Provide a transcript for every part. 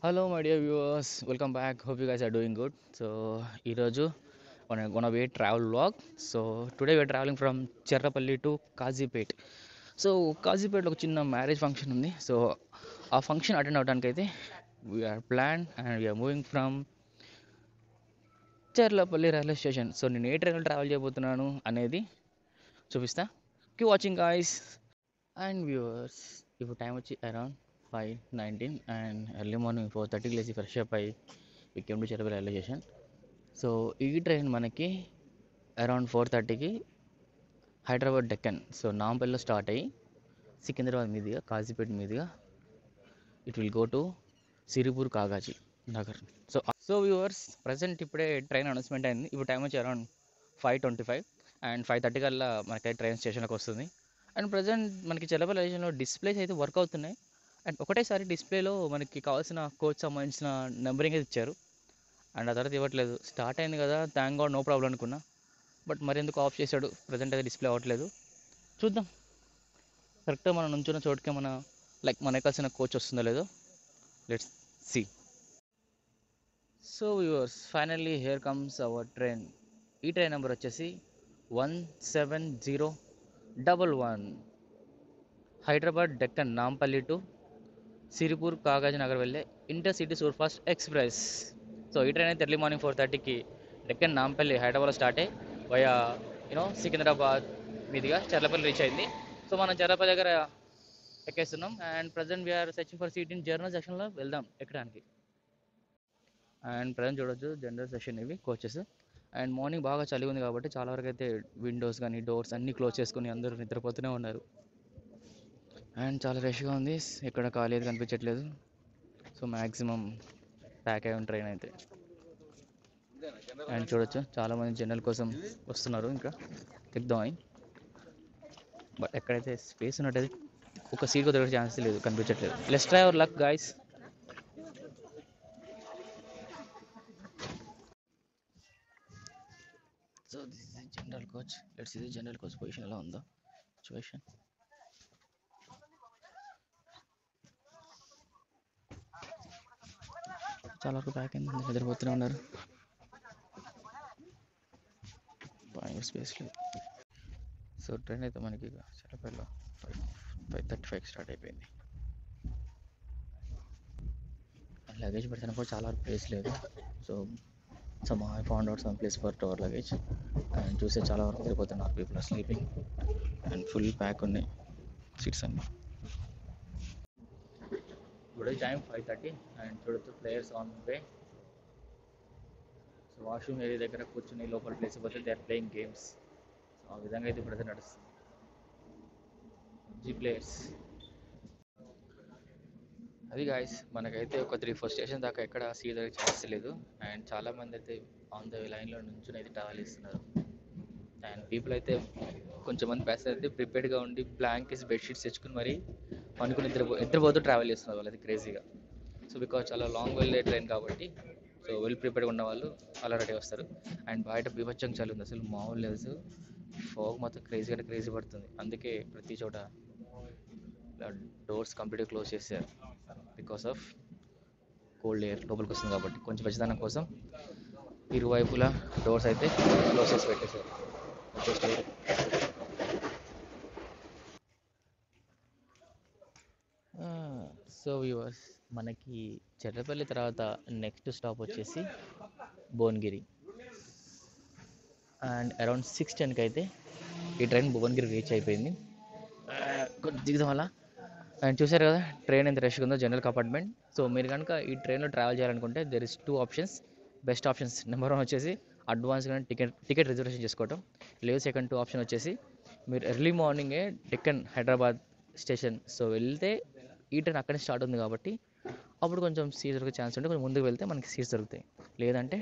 Hello, my dear viewers. Welcome back. Hope you guys are doing good. So, ఈరోజు మన gonna be a travel vlog. So, today we are traveling from Cherlapalli to Kazipet. So, కాజీపేట్లో ఒక చిన్న marriage function ఉంది. So, ఆ function attend అవడానికి అయితే we are plan and we are moving from Cherlapalli railway station. So, నేను ఏ ట్రైన్లో ట్రావెల్ చేయబోతున్నాను అనేది చూపిస్తా. Keep watching guys. And viewers, ఇప్పుడు టైం వచ్చి అరౌండ్ 5:19 అండ్ ఎర్లీ మార్నింగ్ 4:30కి లేచి ఫ్రెష్ అప్ అయ్యి we came to Cherlapalli railway station. So ఈ ట్రైన్ మనకి అరౌండ్ 4:30కి హైదరాబాద్ డెక్కన్, సో నాంపల్లిలో స్టార్ట్ అయ్యి సికింద్రాబాద్ మీదుగా కాజీపేట మీదుగా it will go to Sirpur Kaghaznagar. So viewers, present ఇప్పుడే ట్రైన్ అనౌన్స్మెంట్ అయింది. ఇప్పుడు టైం వచ్చి అరౌండ్ 5:25 అండ్ 5:30 కల్లా మనకి ట్రైన్ స్టేషన్కి వస్తుంది. అండ్ ప్రజెంట్ మనకి చెల్లపల్లి స్టేషన్లో డిస్ప్లేస్ అయితే వర్క్ అవుతున్నాయి. అండ్ ఒకటేసారి డిస్ప్లేలో మనకి కావాల్సిన కోచ్ సంబంధించిన నెంబరింగ్ అయితే ఇచ్చారు. అండ్ ఆ తర్వాత ఇవ్వట్లేదు. స్టార్ట్ అయింది కదా, థ్యాంక్ గాడ్ నో ప్రాబ్లం అనుకున్నా. బట్ మరి ఎందుకు ఆఫ్ చేశాడు, ప్రజెంట్ అయితే డిస్ప్లే అవ్వట్లేదు. చూద్దాం కరెక్ట్గా మనం నుంచున్న చోటుకే మనకు కావాల్సిన కోచ్ వస్తుందో లేదో. Let's see. So viewers, finally here comes hour train. ఈ ట్రైన్ నెంబర్ వచ్చేసి 17011, హైదరాబాద్ డెక్కన్ నాంపల్లి టు సిరిపూర్ కాగజ్ నగర్ వెళ్ళే intercity super fast express. So ఈ ట్రైన్ అయితే ఎర్లీ మార్నింగ్ 4:30కి డెక్కన్ నాంపల్లి హైదరాబాద్లో స్టార్ట్ అయ్యి వయా సికింద్రాబాద్ మీదుగా చర్లపల్లి రీచ్ అయింది. సో మనం చర్లపల్లి దగ్గర ఎక్కేస్తున్నాం. And present we are searching for seat in general సెక్షన్లో వెళ్దాం ఎక్కడానికి. అండ్ ప్రజెంట్ చూడొచ్చు జనరల్ సెక్షన్ ఇవి కోచెస్. అండ్ మార్నింగ్ బాగా చలి ఉంది కాబట్టి చాలా వరకు అయితే విండోస్ కానీ డోర్స్ అన్నీ క్లోజ్ చేసుకుని అందరూ నిద్రపోతూనే ఉన్నారు. అండ్ చాలా రష్గా ఉంది, ఎక్కడ ఖాళీ అయితే కనిపించట్లేదు. సో మ్యాక్సిమం ప్యాక్ అయి ఉంది ట్రైన్ అయితే. అండ్ చూడొచ్చు చాలామంది జనరల్ కోసం వస్తున్నారు, ఇంకా ఎక్కుదామని. బట్ ఎక్కడైతే స్పేస్ ఉన్నట్టయితే ఒక సీట్ కూడా దొరికే ఛాన్స్ లేదు, కనిపించట్లేదు. Let's try our luck guys. So this is general coach. Let's ఇది జనరల్ కోచ్ పొజిషన్ ఎలా ఉందో సిచ్యువేషన్. చాలా వరకు ప్యాక్ అయింది, నిద్రపోతూనే ఉన్నారు, బాగా స్పేస్ లేదు. సో ట్రైన్ అయితే మనకి చల్లపల్లిలో 5:35కి స్టార్ట్ అయిపోయింది. లగేజ్ పెడతాను కూడా చాలా వరకు ప్లేస్ లేదు. So I found out some place for our luggage. And చూస్తే చాలా వరకు నిద్రపోతున్నారు, people are sleeping. And full pack ఉన్నాయి సీట్స్ అన్నీ. ఇప్పుడు టైం 5:30 అండ్ చూడొచ్చు players on way. So washroom area దగ్గర కూర్చుని లోపల ప్లేస్ పోతే they are playing games. So ఆ విధంగా అయితే ఇప్పుడైతే నడుస్తుంది. జీ ప్లేయర్స్ అది గాయస్, మనకైతే ఒక 3-4 స్టేషన్ దాకా ఎక్కడ సీట్ దొరికే ఛాన్స్ లేదు. అండ్ చాలామంది అయితే ఆన్ ద లైన్లో నుంచి అయితే ట్రావెల్ చేస్తున్నారు. అండ్ పీపుల్ అయితే కొంచెం మంది ప్యాసెంజర్ అయితే ప్రిపేర్డ్గా ఉండి బ్లాంకెట్స్ బెడ్షీట్స్ తెచ్చుకుని మరి అనుకుని నిద్రపోతూ ట్రావెల్ చేస్తున్నారు వాళ్ళైతే క్రేజీగా. సో బికాజ్ చాలా లాంగ్ వెళ్ళే ట్రైన్ కాబట్టి సో వెల్ ప్రిపేర్డ్గా ఉన్న వాళ్ళు అలా రెడీ వస్తారు. అండ్ బయట బీభత్సంగా చలి ఉంది, అసలు మామూలు లేదు. ఫోగ్ మొత్తం క్రేజీ పడుతుంది. అందుకే ప్రతి చోట డోర్స్ కంప్లీట్గా క్లోజ్ చేశారు. బికాస్ ఆఫ్ కోల్డ్ ఎయిర్ లోపలికి వస్తుంది కాబట్టి కొంచెం వెచ్చదనం కోసం ఇరువైపులా డోర్స్ అయితే క్లోజ్ చేసి పెట్టేశారు. సో వ్యూవర్స్, మనకి చెర్లపల్లి తర్వాత నెక్స్ట్ స్టాప్ వచ్చేసి భువనగిరి. అండ్ అరౌండ్ 6:10కి అయితే ఈ ట్రైన్ భువనగిరి రీచ్ అయిపోయింది. కొంచెం దిగుదాం అలా. అండ్ చూసారు కదా ట్రైన్ ఎంత రష్గా ఉందో, జనరల్ కంపార్ట్మెంట్. సో మీరు కనుక ఈ ట్రైన్లో ట్రావెల్ చేయాలనుకుంటే there is 2 options. Best options number 1 వచ్చేసి అడ్వాన్స్గా టికెట్ రిజర్వేషన్ చేసుకోవటం. లేదు, సెకండ్ 2 ఆప్షన్ వచ్చేసి మీరు ఎర్లీ మార్నింగే డెక్కన్ హైదరాబాద్ స్టేషన్ సో వెళ్తే ఈ ట్రైన్ అక్కడే స్టార్ట్ ఉంది కాబట్టి అప్పుడు కొంచెం సీట్స్ దొరికే ఛాన్స్ ఉంటే కొంచెం ముందుకు వెళ్తే మనకి సీట్స్ దొరుకుతాయి. లేదంటే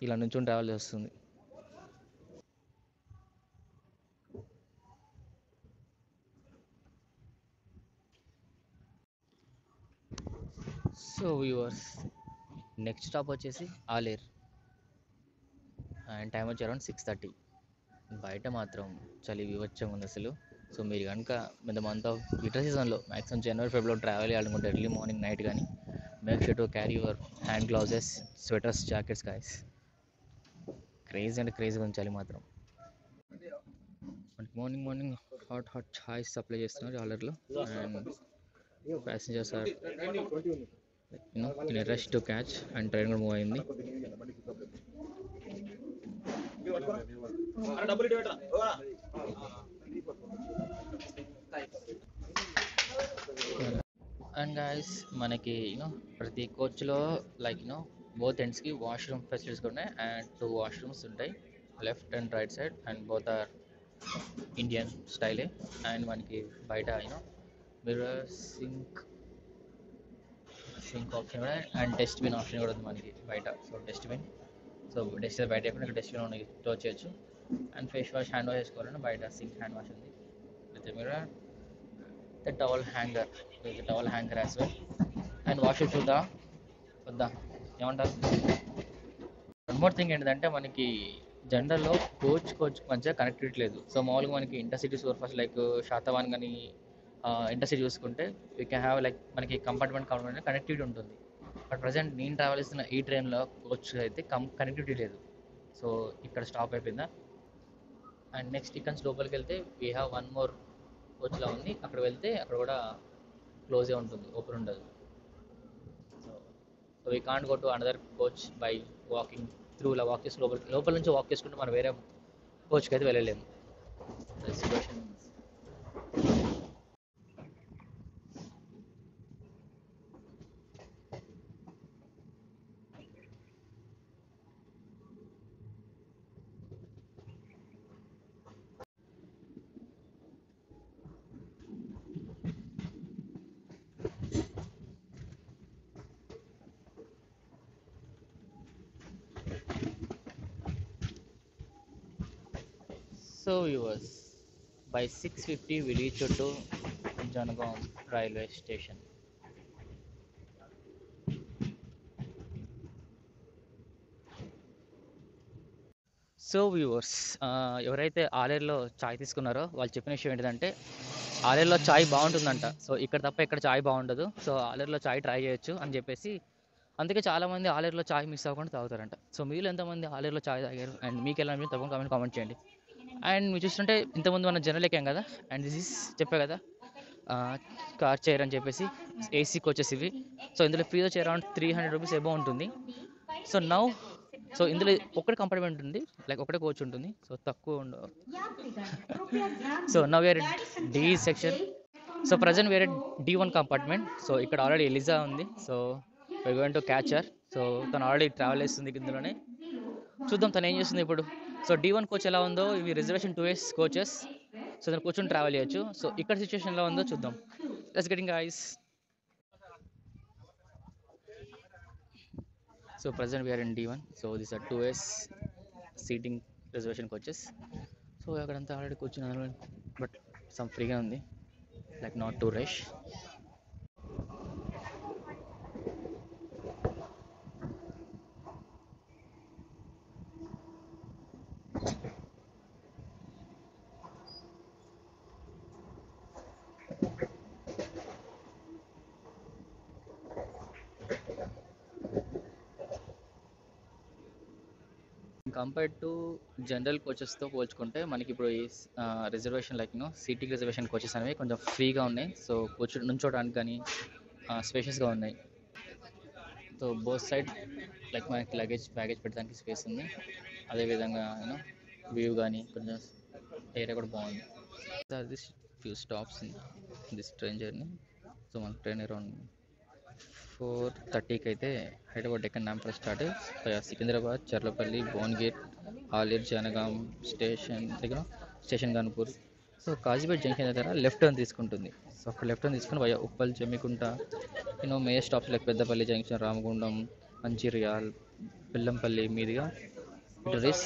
ఇలా నుంచుని ట్రావెల్ చేస్తుంది. సో వ్యూవర్స్, నెక్స్ట్ స్టాప్ వచ్చేసి ఆలేర్. అండ్ టైం వచ్చి అరౌండ్ 6:30. బయట మాత్రం చలి వివచ్చంగా ఉంది అసలు. సో మీరు కనుక with the month of winter సీజన్లో మ్యాక్సిమం జనవరి ఫెబ్రవరిలో ట్రావెల్ చేయాలనుకుంటే ఎర్లీ మార్నింగ్ నైట్ కానీ make sure to carry your hand gloves, sweaters, jackets guys. Craze అంటే క్రేజ్గా ఉంచాలి మాత్రం. మార్నింగ్ మార్నింగ్ హాట్ ఛాయ్ సప్లై చేస్తున్నారు ఆర్డర్లో. And passengers are in rush to catch. And train కూడా మూవ్ అయింది. అండ్ గాయస్ మనకి ప్రతి కోచ్లో లైక్ బోత్ ఎండ్స్కి వాష్రూమ్ ఫెసిలిటీస్ కూడా ఉన్నాయి. అండ్ 2 వాష్రూమ్స్ ఉంటాయి left and right side. And both are Indian స్టైలే. అండ్ మనకి బయట మిర్రర్, సింక్ ఆప్షన్ కూడా, అండ్ డస్ట్బిన్ ఆప్షన్ కూడా ఉంది మనకి బయట. సో డస్ట్బిన్ బయట ఇక్కడ డస్ట్బిన్ ఉన్నాయి, స్టోర్ చేయొచ్చు. And face wash, hand wash చేసుకోవాలంటే బయట సింక్ హ్యాండ్ వాష్ ఉంది with mirror, the towel hanger as well. And wash చూద్దా వద్దా ఏమంటారు? వన్ మోర్ థింగ్ ఏంటంటే మనకి జనరల్లో కోచ్ మంచిగా కనెక్టివిటీ లేదు. సో మామూలుగా మనకి intercity super fast like Satavahana కానీ ఇంటర్సిటీ చూసుకుంటే వీ కెన్ హ్యావ్ లైక్ మనకి కంపార్ట్మెంట్ కనెక్టివిటీ ఉంటుంది. బట్ ప్రజెంట్ నేను ట్రావెల్ చేస్తున్న ఈ ట్రైన్లో కోచ్ అయితే కనెక్టివిటీ లేదు. సో ఇక్కడ స్టాప్ అయిపోయిందా. అండ్ నెక్స్ట్ ఇక్కడ నుంచి లోపలికి వెళ్తే వీ హ్యావ్ వన్ మోర్ కోచ్లా ఉంది. అక్కడ వెళ్తే అక్కడ కూడా క్లోజే ఉంటుంది, ఓపెన్ ఉండదు. So we can't go to another coach by walking through. ఇలా వాక్ చేసి లోపల నుంచి వాక్ చేసుకుంటే మనం వేరే కోచ్కి అయితే వెళ్ళలేము. Situation. So viewers, by 6:50 we reach to Janagaon railway station. So viewers, ఎవరైతే ఆలేరులో చాయ్ తీసుకున్నారో వాళ్ళు చెప్పిన విషయం ఏంటంటే ఆలేరులో చాయ్ బాగుంటుందంట. సో ఇక్కడ తప్ప ఇక్కడ చాయ్ బాగుండదు. సో ఆలేరులో చాయ్ ట్రై చేయొచ్చు అని చెప్పేసి, అందుకే చాలామంది ఆలేరులో చాయ్ మిస్ అవ్వకుండా తాగుతారంట. సో మీరు ఎంతమంది ఆలేరులో చాయ్ తాగారు అండ్ మీకు ఎలా అనిపించింది తప్పకుండా కామెంట్ చేయండి. అండ్ మీరు చూస్తుంటే ఇంతకుముందు మనం జనరల్ ఎక్కాం కదా. అండ్ దిస్ ఈస్ చెప్పా కదా కార్ చైర్ అని చెప్పేసి ఏసీ కోచెస్ ఇవి. సో ఇందులో ఫీజ్ వచ్చి అరౌండ్ 300 రూపీస్ ఎబో ఉంటుంది. సో ఇందులో ఒకటే కంపార్ట్మెంట్ ఉంది, లైక్ ఒకటే కోచ్ ఉంటుంది. సో తక్కువ ఉండవు. So now where D section. So present వేరే D1 కంపార్ట్మెంట్. సో ఇక్కడ ఆల్రెడీ ఎలిజా ఉంది. So we going to catch her. So తను ఆల్రెడీ ట్రావెల్ చేస్తుంది ఇందులోనే. చూద్దాం తను ఏం చేస్తుంది ఇప్పుడు. సో D1 కోచ్ ఎలా ఉందో, ఇవి రిజర్వేషన్ 2S కోచెస్. సో తను కూర్చొని ట్రావెల్ చేయొచ్చు. సో ఇక్కడ సిచ్యువేషన్ ఎలా ఉందో చూద్దాం. Let's getting guys. So present we are in D1. So this are 2S seating reservation coaches. So అక్కడంతా ఆల్రెడీ కూర్చున్నారు, బట్ సమ్ ఫ్రీగా ఉంది, like not to rush. Compared to general కోచెస్తో పోల్చుకుంటే మనకి ఇప్పుడు ఈ reservation like seating reservation coaches అనేవి కొంచెం ఫ్రీగా ఉన్నాయి. సో నుంచోడానికి కానీ స్పేషియస్గా ఉన్నాయి. సో బోత్ సైడ్ లైక్ మనకి బ్యాగేజ్ పెట్టడానికి స్పేస్ ఉంది. అదేవిధంగా వ్యూ కానీ కొంచెం ఏరియా కూడా బాగుంది. This few stops in this train journey. So మనకి ట్రైన్ అరౌండ్ 4:30కి అయితే Hyderabad Deccan Nampally start. Secunderabad, Charlapalli, Bhuvanagir, Aleru, Jangaon station Kanpur. So Kazipet junction దగ్గర లెఫ్ట్ టర్న్ తీసుకుంటుంది. సో అక్కడ లెఫ్ట్ టర్న్ తీసుకుని via Uppal, Jammikunta, major stops like Peddapalli junction, Ramagundam, Mancherial, Bellampalli మీదుగా ఇటు reach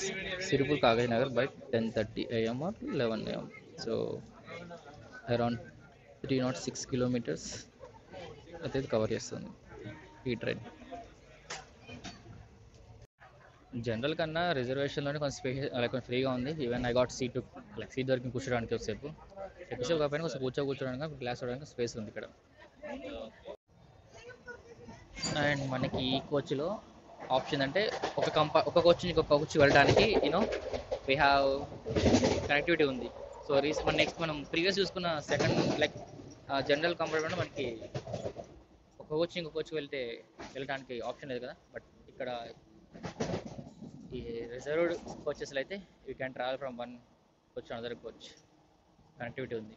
Sirpur Kagaz Nagar by 10:30 AM or 11 AM. So around 306 kilometres అయితే కవర్ చేస్తుంది ఈ ట్రైన్. జనరల్ కన్నా రిజర్వేషన్లోనే కొంచెం స్పేస్ లైక్ కొంచెం ఫ్రీగా ఉంది. ఈవెన్ ఐ గాట్ సీట్ దొరికి కూర్చోడానికి వచ్చేపు. ఎక్కువసేపు కాకపోయినా కొంచెం కూర్చోడానికి గ్లాస్ చూడడానికి స్పేస్ ఉంది ఇక్కడ. అండ్ మనకి ఈ కోచ్లో ఆప్షన్ అంటే ఒక కోచ్ నుంచి ఒక కోచ్ వెళ్ళడానికి వీ హ్యావ్ కనెక్టివిటీ ఉంది. సో నెక్స్ట్ మనం ప్రీవియస్ చూసుకున్న సెకండ్ లైక్ జనరల్ కంపార్ట్మెంట్ మనకి ఒక కోచ్ ఇంకో కోచ్ వెళ్ళడానికి ఆప్షన్ లేదు కదా. బట్ ఇక్కడ ఈ రిజర్వ్డ్ కోచెస్లో అయితే you can travel from one coach to another coach. Connectivity ఉంది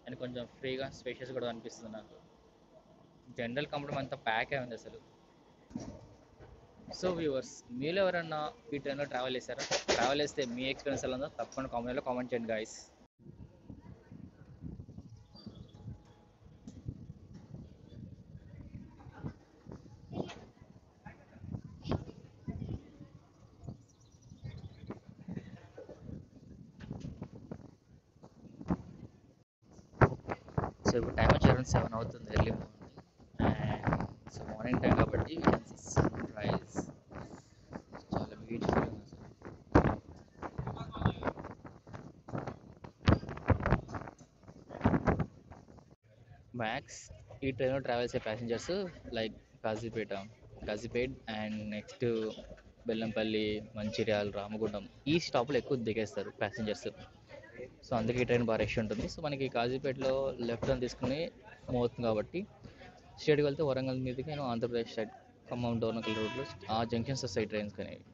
అండ్ కొంచెం ఫ్రీగా స్పేషియస్ కూడా అనిపిస్తుంది నాకు. జనరల్ కంపార్ట్మెంట్ అంతా ప్యాక్ అయి ఉంది అసలు. సో వ్యూవర్స్, మీలో ఎవరన్నా ఈ ట్రైన్లో ట్రావెల్ చేశారా? ట్రావెల్ చేస్తే మీ ఎక్స్పీరియన్స్ ఎలా ఉందో తప్పకుండా కామెంట్లో కామెంట్ చేయండి గాయస్. సో ఇప్పుడు టైం వచ్చి అరౌండ్ 7 అవుతుంది, early morning. And so morning time కాబట్టి సన్ రైజ్ చాలా బ్యూటిఫుల్ ఉంది అసలు. మ్యాక్స్ ఈ ట్రైన్లో ట్రావెల్ చేసే passengers like Kazipet and next Bellampalli, Mancherial, Ramagundam ఈ స్టాప్లో ఎక్కువ దిగేస్తారు ప్యాసింజర్స్. సో అందుకే ఈ ట్రైన్ బాగా రష్ ఉంటుంది. సో మనకి కాజీపేటలో లెఫ్ట్ టర్న్ తీసుకుని మూవ్ అవుతుంది కాబట్టి స్ట్రేట్కి వెళ్తే వరంగల్ మీదకి ఆంధ్రప్రదేశ్ సైడ్ ఖమ్మం డోర్నకల్ రోడ్లో ఆ జంక్షన్స్ వస్తాయి ట్రైన్స్ అనేవి.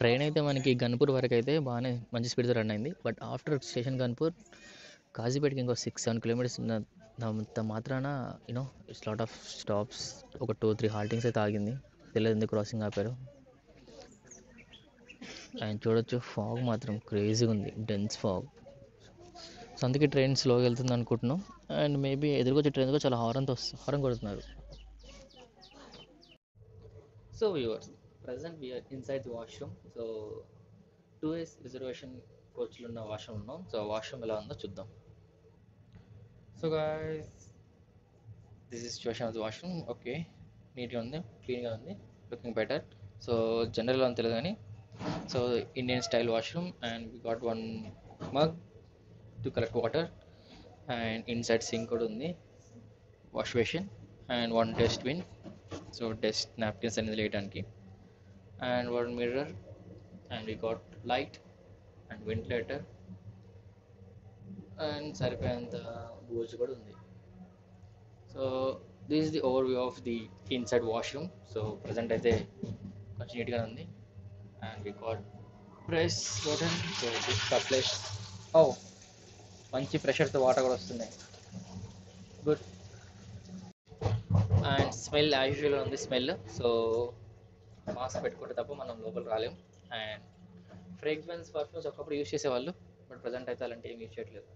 ట్రైన్ అయితే మనకి గన్పూర్ వరకు అయితే బాగానే మంచి స్పీడ్తో రన్ అయింది. బట్ ఆఫ్టర్ స్టేషన్ గన్పూర్ కాజీపేటకి ఇంకో 6-7 కిలోమీటర్స్ ఉన్నంత మాత్రాన ఇట్స్ లాట్ ఆఫ్ స్టాప్స్, ఒక 2-3 హాల్టింగ్స్ అయితే ఆగింది. తెలియదు ఎందుకు క్రాసింగ్ ఆపారు. అండ్ చూడొచ్చు ఫాగ్ మాత్రం క్రేజీగా ఉంది, డెన్స్ ఫాగ్. సో అందుకే ట్రైన్ స్లోగా వెళ్తుంది అనుకుంటున్నాం. అండ్ మేబీ ఎదురుకొచ్చే ట్రైన్ కూడా చాలా హారన్ కొడుతున్నారు. So viewers, present we are inside the washroom. So 2 days reservation కోచ్లు ఉన్న వాష్రూమ్ ఉన్నాం. సో వాష్రూమ్ ఎలా ఉందో చూద్దాం. So guys, this is situation of the washroom. Okay, నీట్గా ఉంది, క్లీన్గా ఉంది, లుకింగ్ బెటర్. సో జనరల్గా అని తెలియదు కానీ so Indian style washroom. And we got 1 mug to collect water. And inside sink కూడా ఉంది, wash basin and 1 dustbin. So dust napkins అనేది వేయడానికి. And 1 mirror, and we got light and ventilator and సరిపోయేంత boards కూడా ఉంది. So this is the overview of the inside washroom. So present అయితే కొంచెం నీట్గా ఉంది. And we got press button. So supply మంచి ప్రెషర్తో వాటర్ కూడా వస్తున్నాయి, గుడ్. అండ్ స్మెల్ యాజ్ యూజువల్గా ఉంది స్మెల్. సో మాస్క్ పెట్టుకుంటే తప్ప మనం లోపల రాలేం. అండ్ ఫ్రేగ్రెన్స్ పర్ఫ్యూమ్స్ ఒకప్పుడు యూజ్ చేసేవాళ్ళు, బట్ ప్రజెంట్ అయితే అలాంటి ఏం యూజ్ చేయట్లేదు.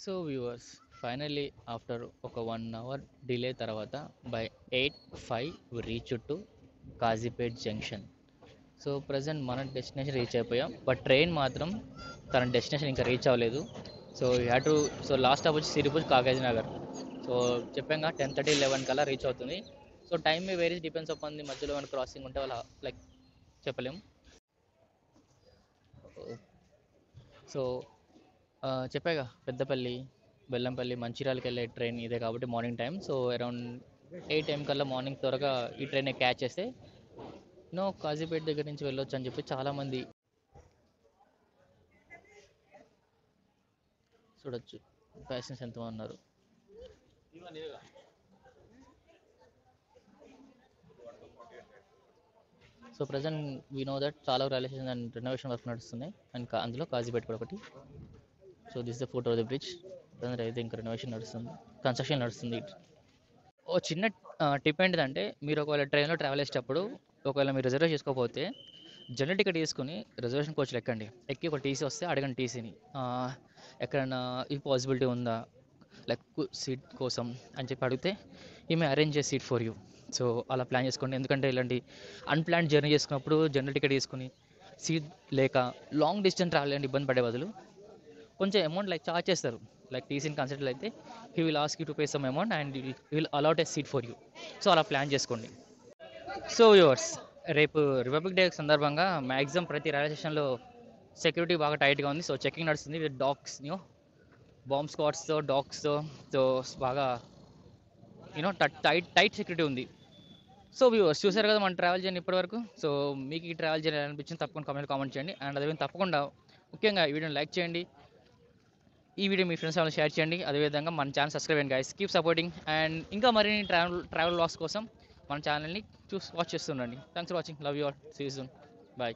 సో వ్యూవర్స్, ఫైనల్లీ ఆఫ్టర్ ఒక 1 hour డిలే తర్వాత by 8:05 reach to Kazipet junction. So present మన డెస్టినేషన్ రీచ్ అయిపోయాం, బట్ ట్రైన్ మాత్రం తన డెస్టినేషన్ ఇంకా రీచ్ అవ్వలేదు. సో లాస్ట్ స్టాప్ వచ్చి సిరిపుర్ కాగజ్ నగర్. సో చెప్పాక 10:30-11 కల్లా రీచ్ అవుతుంది. So time May varies, depends upon the మధ్యలో ఏమైనా క్రాసింగ్ ఉంటే వాళ్ళ లైక్ చెప్పలేము. సో చెప్పాగా పెద్దపల్లి, బెల్లంపల్లి, మంచిర్యాలకి వెళ్ళే ట్రైన్ ఇదే కాబట్టి morning time. So around 8 AM కల్లా మార్నింగ్ త్వరగా ఈ ట్రైన్ క్యాచ్ చేస్తే కాజీపేట దగ్గర నుంచి వెళ్ళొచ్చు అని చెప్పి చాలామంది చూడొచ్చు. ప్యాసింజర్స్ ఎంతమంది ఉన్నారు. So present we know that చాలా railway station and renovation work నడుస్తున్నాయి అండ్ అందులో కాజీపేట కూడా ఒకటి. So this the photo of the bridge. Present అయితే ఇంకా రెనోవేషన్ నడుస్తుంది, కన్స్ట్రక్షన్ నడుస్తుంది. ఓ చిన్న టిప్ ఏంటిదంటే, మీరు ఒకవేళ ట్రైన్లో ట్రావెల్ చేసేటప్పుడు ఒకవేళ మీరు రిజర్వ్ చేసుకోకపోతే జనరల్ టికెట్ తీసుకుని రిజర్వేషన్ కోచ్లు ఎక్కండి. ఎక్కి ఒక టీసీ వస్తే అడగండి టీసీని, ఎక్కడైనా ఈ పాసిబిలిటీ ఉందా లైక్ సీట్ కోసం అని చెప్పి అడిగితే ఈ may arrange seat for you. So అలా ప్లాన్ చేసుకోండి. ఎందుకంటే ఇలాంటి అన్‌ప్లాన్డ్ జర్నీ చేసుకున్నప్పుడు జనరల్ టికెట్ తీసుకుని సీట్ లేక లాంగ్ డిస్టెన్స్ ట్రావెల్ చేయండి ఇబ్బంది పడే బదులు కొంచెం అమౌంట్ లైక్ చార్జ్ చేస్తారు. లైక్ టీసీని కన్సిడర్ అయితే he will ask you to pay some amount and will allot a seat for you. So అలా ప్లాన్ చేసుకోండి. సో వ్యూవర్స్, రేపు రిపబ్లిక్ డే సందర్భంగా మ్యాక్సిమం ప్రతి రైల్వే స్టేషన్లో సెక్యూరిటీ బాగా టైట్గా ఉంది. సో చెకింగ్ నడుస్తుంది విత్ డాగ్స్, బాంబ్ స్క్వాడ్స్తో డాగ్స్తో. సో బాగా టైట్ సెక్యూరిటీ ఉంది. సో వ్యూవర్స్ చూసారు కదా మన ట్రావెల్ జర్నీ ఇప్పటివరకు. సో మీకు ఈ ట్రావెల్ జర్నీ ఎలా అనిపించింది తప్పకుండా కామెంట్ చేయండి. అండ్ అదేవిధంగా తప్పకుండా ముఖ్యంగా ఈ వీడియోని లైక్ చేయండి, ఈ వీడియో మీ ఫ్రెండ్స్ వాళ్ళని షేర్ చేయండి. అదేవిధంగా మన ఛానల్ సబ్స్క్రైబ్ అయ్యండి గైస్. Keep supporting. అండ్ ఇంకా మరిన్ని ట్రావెల్ వ్లాగ్స్ కోసం మన ఛానల్ని వాచ్ చేస్తుండండి. Thanks for watching. Love you all. See you soon. Bye.